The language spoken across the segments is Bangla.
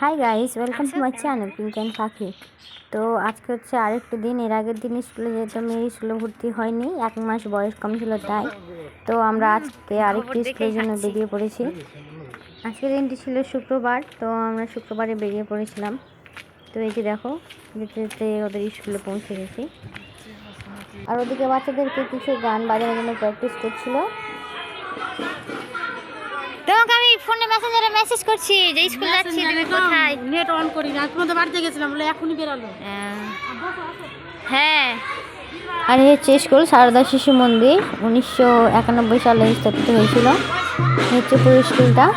Hi guys, welcome to my channel pink and পাখি। তো আজকে হচ্ছে আরেকটা দিন। এর আগের দিন স্কুলে যেতাম, এই স্কুলে ভর্তি হয়নি, 1 মাস বয়স কম ছিল তাই। তো আমরা আজকে আরেকটি স্কুলের জন্য বেরিয়ে পড়েছি। আজকের দিনটি ছিল শুক্রবার, তো আমরা শুক্রবারে বেরিয়ে পড়েছিলাম। তো এই যে দেখো, যেতে যেতে ওদের স্কুলে পৌঁছে গেছি। আর ওদিকে বাচ্চাদেরকে কিছু গান বাজানোর জন্য প্র্যাকটিস করছিল। তোমাকে আমি ফোনে মেসেঞ্জারে মেসেজ করছি যে স্কুল যাচ্ছি, তুমি কোথায়? নেট অন করি না, তুমি তো বাড়িতে গেছিলাম বলে এখনই বেরালো। হ্যাঁ, আর এই হচ্ছে স্কুল সারদা শিশু মন্দির, 1991 সালে স্থাপিত হয়েছিল। হচ্ছে পুরো স্কুলটা।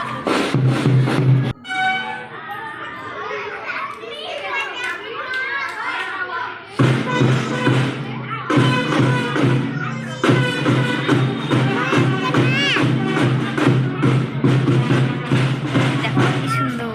দেখো কি সুন্দর।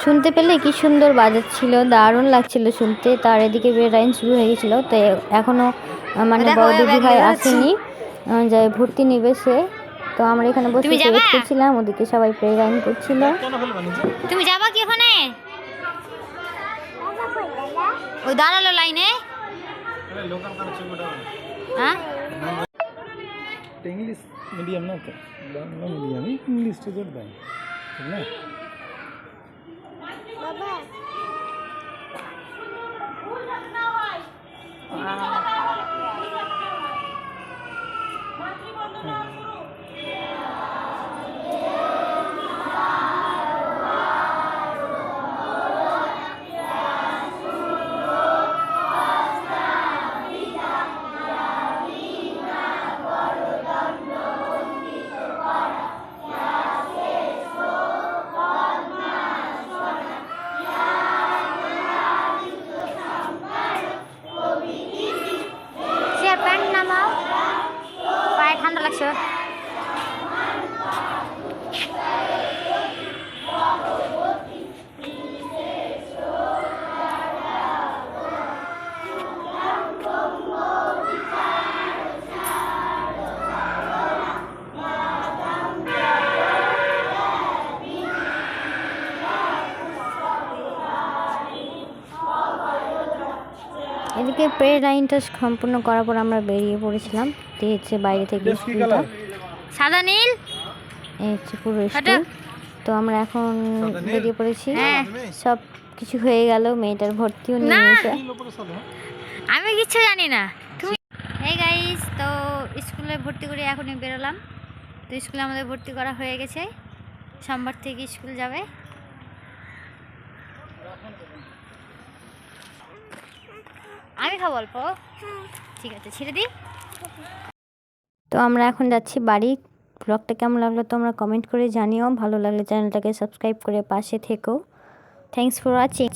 শুনতে পেলে কি সুন্দর বাজাচ্ছিল, দারুণ লাগছিল শুনতে। তার এদিকে বেরাইন শুরু হয়ে গেছিল, তো এখনো মানে বড় দিদি ভাই আসেনি, যে ভর্তি নিবে সে। তো আমরা এখানে বসে ওয়েট করছিলাম, ওদিকে সবাই প্রেরাইন করছিল। তুমি যাবা কি ওখানে? ওই দাঁড়ালো লাইনে। হ্যাঁ, इंग्लिश मीडियम ना तो बांग्ला मीडियम ही इंग्लिश तो जोड़ दें ठीक ना। সে প্যান্ট নামাও, পায়ে ঠান্ডা লাগছে। এদিকে প্রেরাইনটা সম্পূর্ণ করার পর আমরা বেরিয়ে পড়েছিলাম। এই হচ্ছে বাইরে থেকে স্কুলটা, সাদা নীল। এই হচ্ছে পুরো স্কুল। তো আমরা এখন বেরিয়ে পড়েছি। সব কিছু হয়ে গেল, মেয়েটার ভর্তিও নিয়ে নিয়েছে। আমি কিছু জানি না। তুমি এই গাইস, তো স্কুলে ভর্তি করে এখনই বেরোলাম। তো স্কুলে আমাদের ভর্তি করা হয়ে গেছে, সোমবার থেকে স্কুল যাবে। আমি খাবো অল্প, ঠিক আছে ছেড়ে দিই। তো আমরা এখন যাচ্ছি বাড়ি। ব্লগটা কেমন লাগলো তোমরা কমেন্ট করে জানিও। ভালো লাগলে চ্যানেলটাকে সাবস্ক্রাইব করে পাশে থেকো। Thanks for watching.